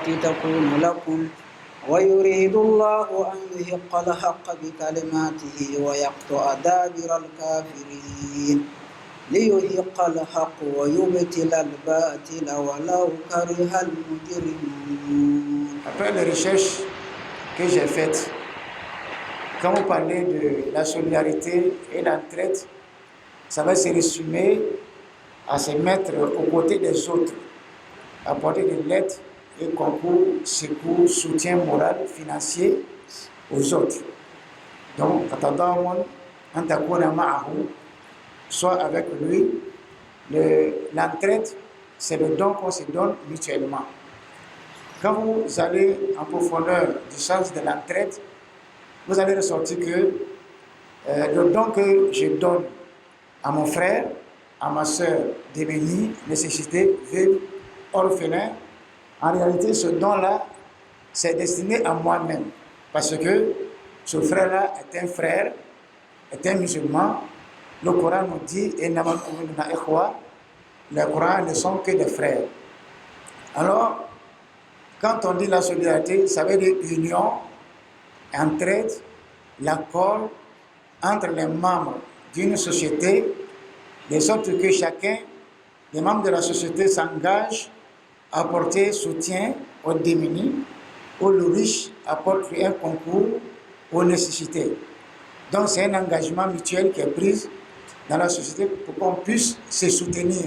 الحق تكون لكم ويريد الله أن يحق الحق بكلماته ويقطع دابر الكافرين ليحق الحق ويبطل الباطل ولو كره المجرمون. Après les recherches que j'ai faites, quand vous parlez de la solidarité et l'entraide, ça va se résumer à se mettre aux côtés des autres, apporter de l'aide et concours, secours, soutien moral, financier aux autres. Donc, soit avec lui, l'entraide, c'est le don qu'on se donne mutuellement. Quand vous allez en profondeur du sens de l'entraide, vous allez ressortir que le don que je donne à mon frère, à ma soeur démunie, nécessité, veuve, orphelin, en réalité, ce don-là, c'est destiné à moi-même. Parce que ce frère-là est un frère, est un musulman. Le Coran nous dit, les Corans ne sont que des frères. Alors, quand on dit la solidarité, ça veut dire union, entraide, l'accord entre les membres d'une société, de sorte que chacun des membres de la société s'engage à apporter soutien aux démunis, aux riches apporte un concours aux nécessités. Donc c'est un engagement mutuel qui est pris dans la société pour qu'on puisse se soutenir.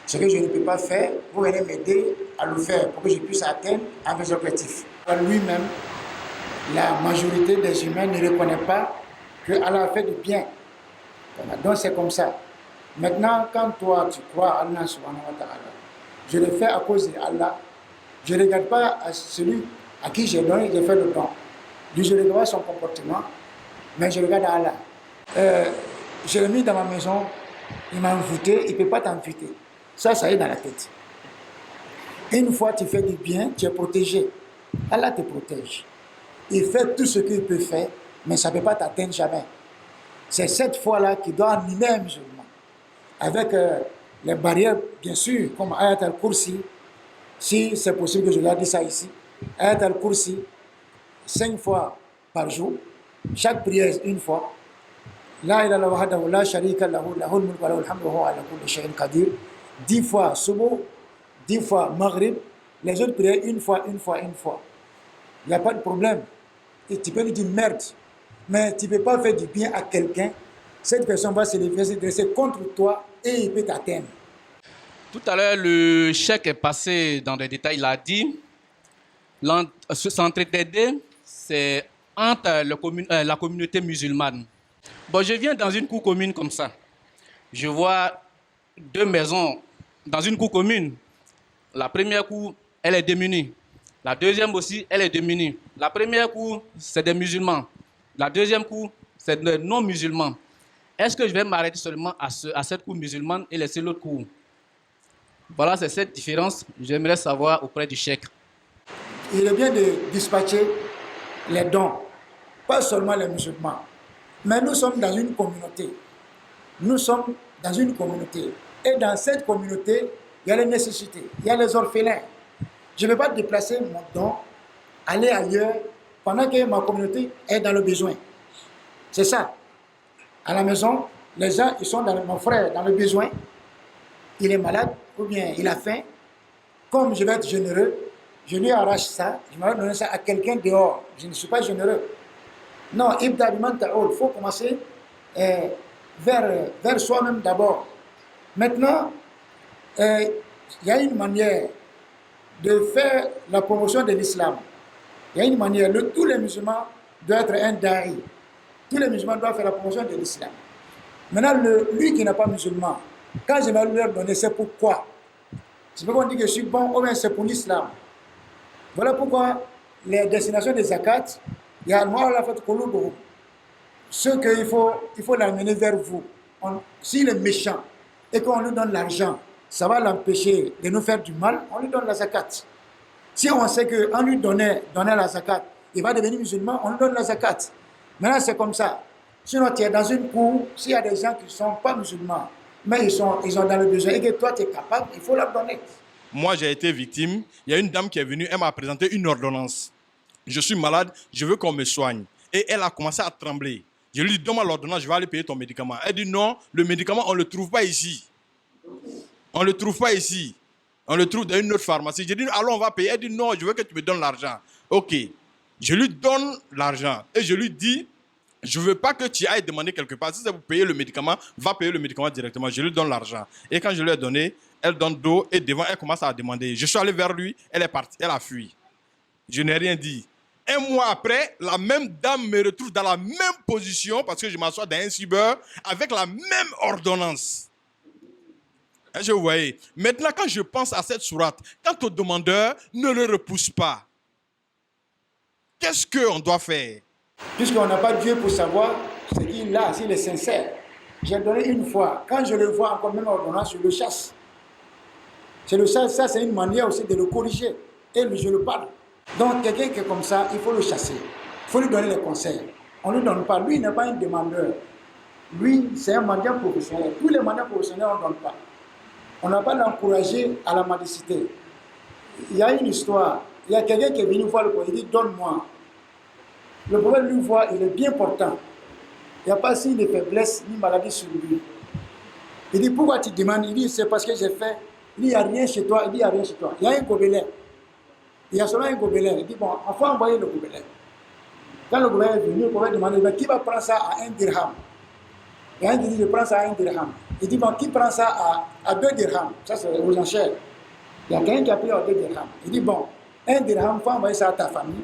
Ce que je ne peux pas faire, vous venez m'aider à le faire pour que je puisse atteindre un mes objectifs. Lui-même, la majorité des humains ne reconnaît pas qu'Allah a fait du bien. Donc c'est comme ça. Maintenant, quand toi tu crois à Allah subhanahu wa ta'ala, je le fais à cause d'Allah. Je ne regarde pas à celui à qui j'ai donné, j'ai fait le don. Je ne regarde pas son comportement, mais je regarde à Allah. Je l'ai mis dans ma maison, il m'a envoûté, il ne peut pas t'envoûter. Ça est dans la tête. Une fois tu fais du bien, tu es protégé. Allah te protège. Il fait tout ce qu'il peut faire, mais ça ne peut pas t'atteindre jamais. C'est cette foi-là qui doit animer un musulman. Avec les barrières, bien sûr, comme Ayat al-Kursi, si c'est possible que je leur dise ça ici. Ayat al-Kursi, 5 fois par jour, chaque prière une fois. La ilaha illallah wahdahu la sharika lahu lahul mulku wa lahul hamdu wa huwa ala kulli shay'in qadir. 10 fois subuh, 10 fois maghrib, les autres prières une fois. Il n'y a pas de problème. Et tu peux lui dire merde, mais tu ne peux pas faire du bien à quelqu'un. Cette personne va se dresser contre toi et il peut t'atteindre. Tout à l'heure, le cheikh est passé dans les détails. Il a dit s'entraider, c'est entre la communauté musulmane. Bon, je viens dans une cour commune comme ça. Je vois 2 maisons dans une cour commune. La première cour, elle est démunie. La deuxième aussi, elle est démunie. La première cour, c'est des musulmans. La deuxième cour, c'est des non-musulmans. Est-ce que je vais m'arrêter seulement à cette cour musulmane et laisser l'autre cour? Voilà, c'est cette différence. J'aimerais savoir auprès du cheikh. Il est bien de dispatcher les dons, pas seulement les musulmans. Mais nous sommes dans une communauté. Et dans cette communauté, il y a les nécessités, il y a les orphelins. Je ne vais pas déplacer mon don, aller ailleurs, pendant que ma communauté est dans le besoin. C'est ça. À la maison, les gens, ils sont mon frère dans le besoin. Il est malade ou bien il a faim. Comme je vais être généreux, je lui arrache ça, je vais donner ça à quelqu'un dehors. Je ne suis pas généreux. Non, il faut commencer vers soi-même d'abord. Maintenant, il y a une manière de faire la promotion de l'islam. Il y a une manière, tous les musulmans doivent être un da'i. Tous les musulmans doivent faire la promotion de l'islam. Maintenant, lui qui n'est pas musulman, quand je vais leur donner, c'est pourquoi. C'est pourquoi on dit que je suis bon, ou bien c'est pour l'islam. Voilà pourquoi les destinations des zakats, il y a la fête Kouloubou. Ce qu'il faut l'amener vers vous. S'il est méchant et qu'on lui donne l'argent, ça va l'empêcher de nous faire du mal, on lui donne la zakat. Si on sait qu'en lui donnant la zakat, il va devenir musulman, on lui donne la zakat. Maintenant, c'est comme ça. Sinon, tu es dans une cour, s'il y a des gens qui ne sont pas musulmans, mais ils sont dans le besoin et que toi, tu es capable, il faut leur donner. moi j'ai été victime. Il y a une dame qui est venue, elle m'a présenté une ordonnance. Je suis malade, je veux qu'on me soigne. Et elle a commencé à trembler. Je lui ai dit, donne-moi l'ordonnance, je vais aller payer ton médicament. Elle dit, non, le médicament, on ne le trouve pas ici. On ne le trouve pas ici. On le trouve dans une autre pharmacie. J'ai dit, allons, on va payer. Elle dit, non, je veux que tu me donnes l'argent. Ok. Je lui donne l'argent. Et je lui dis, je ne veux pas que tu ailles demander quelque part. Si c'est pour payer le médicament, va payer le médicament directement. Je lui donne l'argent. Et quand je lui ai donné, elle donne dos et devant, elle commence à demander. Je suis allé vers lui, elle est partie, elle a fui. Je n'ai rien dit. Un mois après, la même dame me retrouve dans la même position parce que je m'assois dans un cyber avec la même ordonnance. Et je voyais. Maintenant, quand je pense à cette sourate, quant au demandeur, ne le repousse pas. Qu'est-ce qu'on doit faire? Puisqu'on n'a pas Dieu pour savoir ce qu'il a, s'il est sincère. J'ai donné une fois. Quand je le vois encore même ordonnance, je le chasse. C'est le chasse, ça c'est une manière aussi de le corriger. Et je le parle. Donc quelqu'un qui est comme ça, il faut le chasser. Il faut lui donner les conseils. On ne lui donne pas. Lui, il n'est pas un demandeur. Lui, c'est un mendiant professionnel. Tous les mendiants professionnels, on ne donne pas. On n'a pas l'encourager à la mendicité. Il y a une histoire. Il y a quelqu'un qui est venu voir le prophète. Il dit, donne-moi. Le prophète lui voit, il est bien portant. Il n'y a pas signe de faiblesse ni maladie sur lui. Il dit, pourquoi tu demandes? Il dit, c'est parce que j'ai fait. Il dit, il n'y a rien chez toi. Il dit, il n'y a rien chez toi. Il y a un gobelin. Il y a seulement un gobelin. Il dit, bon, il faut envoyer le gobelin. Quand le gobelin est venu, le prophète demande, qui va prendre ça à 1 dirham? Et un dit, je prends ça à 1 dirham. Il dit, bon, qui prend ça à 2 dirhams? Ça, c'est aux enchères. Il y a quelqu'un qui a payé à 2 dirhams. Il dit, bon, 1 dirham, il faut envoyer ça à ta famille.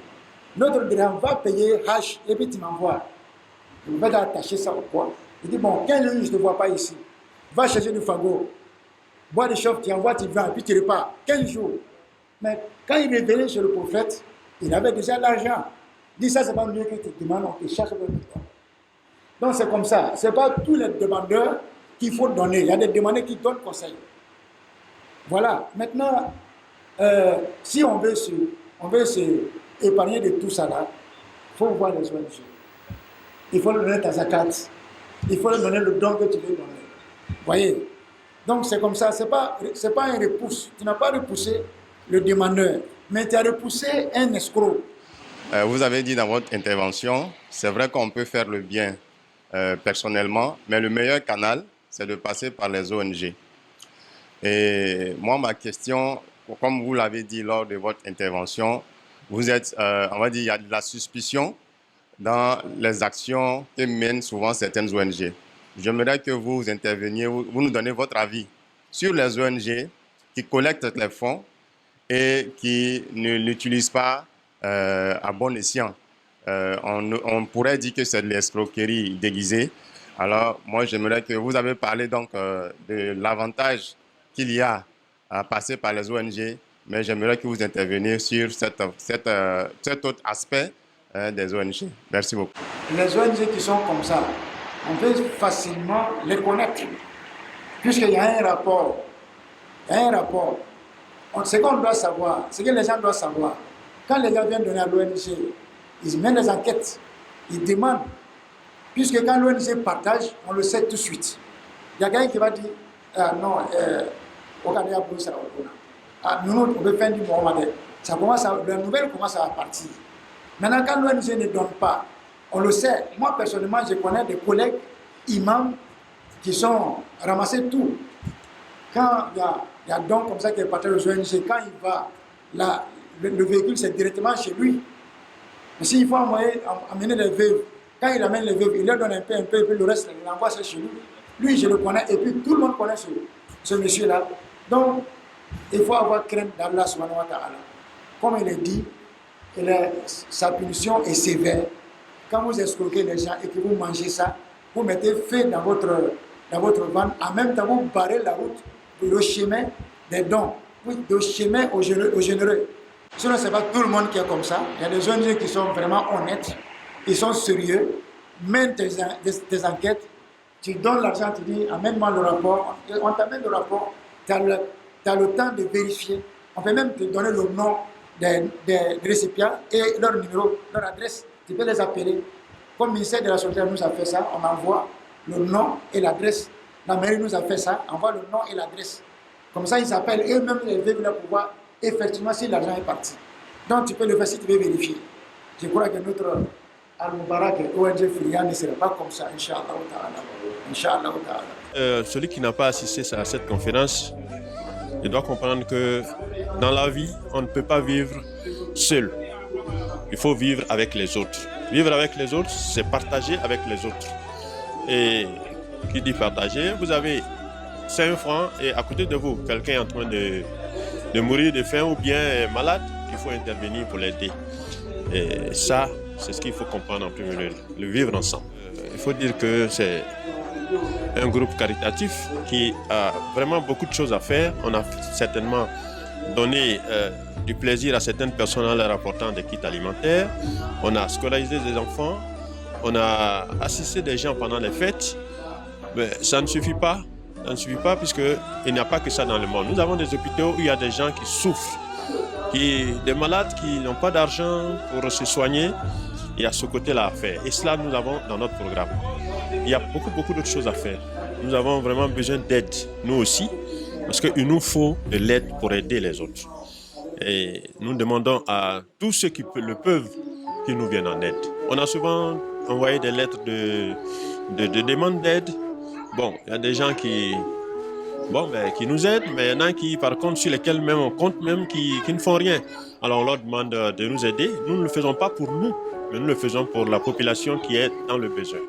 L'autre dirham va payer H et puis tu m'envoies. Je vais attacher ça au poids. Il dit, bon, 15 jours, je ne te vois pas ici. Va chercher du fagot. Bois des chauves, tu envoies, tu vends, puis tu repars. 15 jours. Mais quand il est venu chez le prophète, il avait déjà l'argent. Il dit, ça, c'est pas mieux que tu demandes, on te cherche avec toi. Donc c'est comme ça. Ce n'est pas tous les demandeurs qu'il faut donner. Il y a des demandeurs qui donnent conseil. Voilà. Maintenant, si on veut se épargner de tout ça là, il faut voir les ONG. Il faut leur donner ta zakat. Il faut leur donner le don que tu veux donner. Vous voyez? Donc c'est comme ça. C'est pas un repousse. Tu n'as pas repoussé le demandeur, mais tu as repoussé un escroc. Vous avez dit dans votre intervention, c'est vrai qu'on peut faire le bien personnellement, mais le meilleur canal, c'est de passer par les ONG. Et moi, ma question, comme vous l'avez dit lors de votre intervention, vous êtes, on va dire, il y a de la suspicion dans les actions que mènent souvent certaines ONG. J'aimerais que vous interveniez, vous nous donnez votre avis sur les ONG qui collectent les fonds et qui ne l'utilisent pas à bon escient. On pourrait dire que c'est de l'escroquerie déguisée. Alors, moi, j'aimerais que vous avez parlé donc de l'avantage qu'il y a à passer par les ONG, mais j'aimerais que vous interveniez sur cet autre aspect des ONG. Merci beaucoup. Les ONG qui sont comme ça, on peut facilement les connaître, puisqu'il y a un rapport. Il y a un rapport. Ce qu'on doit savoir, ce que les gens doivent savoir, quand les gens viennent donner à l'ONG, ils mènent des enquêtes, ils demandent, puisque quand l'ONG partage, on le sait tout de suite. Il y a quelqu'un qui va dire, non, nous, on veut faire du Mohamed. La nouvelle commence à partir. Maintenant, quand l'ONG ne donne pas, on le sait. Moi, personnellement, je connais des collègues imams qui sont ramassés tout. Quand il y a donc comme ça qui est parti aux ONG, quand il va, le véhicule, c'est directement chez lui. Mais s'il faut amener les veuves, quand il amène les veuves, il leur donne un peu, et puis le reste, il envoie ça chez lui. Lui, je le connais, et puis tout le monde connaît ce monsieur-là. Donc, il faut avoir crainte d'Allah subhanahu wa ta'ala. Comme il est dit, sa punition est sévère. Quand vous escroquez les gens et que vous mangez ça, vous mettez feu dans votre ventre, en même temps vous barrez la route pour le chemin des dons, le chemin aux généreux. Sinon, ce n'est pas tout le monde qui est comme ça. Il y a des ONG qui sont vraiment honnêtes, ils sont sérieux, mènent des enquêtes, tu donnes l'argent, tu dis amène-moi le rapport, on t'amène le rapport, tu as le temps de vérifier. On peut même te donner le nom des récipients et leur numéro, leur adresse. Tu peux les appeler. Comme le ministère de la Santé nous a fait ça, on envoie le nom et l'adresse. La mairie nous a fait ça, on envoie le nom et l'adresse. Comme ça, ils appellent eux-mêmes les véhicules pour voir effectivement si l'argent est parti. Donc, tu peux le faire si tu veux vérifier. Je crois que notre Al-Mubarak ONG Filian ne serait pas comme ça, Inch'Allah ta'ala. Inch'Allah ta'ala. Celui qui n'a pas assisté à cette conférence, il doit comprendre que dans la vie, on ne peut pas vivre seul. Il faut vivre avec les autres. Vivre avec les autres, c'est partager avec les autres. Et qui dit partager, vous avez 5 francs et à côté de vous, quelqu'un est en train de mourir de faim ou bien est malade, il faut intervenir pour l'aider. Et ça, c'est ce qu'il faut comprendre en premier lieu, le vivre ensemble. Il faut dire que c'est un groupe caritatif qui a vraiment beaucoup de choses à faire. On a certainement donné du plaisir à certaines personnes en leur apportant des kits alimentaires. On a scolarisé des enfants. On a assisté des gens pendant les fêtes. Mais ça ne suffit pas. Ça ne suffit pas puisqu'il n'y a pas que ça dans le monde. Nous avons des hôpitaux où il y a des gens qui souffrent, des malades qui n'ont pas d'argent pour se soigner. Il y a ce côté-là à faire. Et cela, nous avons dans notre programme. Il y a beaucoup d'autres choses à faire. Nous avons vraiment besoin d'aide, nous aussi, parce qu'il nous faut de l'aide pour aider les autres. Et nous demandons à tous ceux qui le peuvent qu'ils nous viennent en aide. On a souvent envoyé des lettres de demande d'aide. Bon, il y a des gens qui nous aident, mais il y en a qui, par contre, sur lesquels même on compte même qui ne font rien. Alors on leur demande de nous aider. Nous ne le faisons pas pour nous, mais nous le faisons pour la population qui est dans le besoin.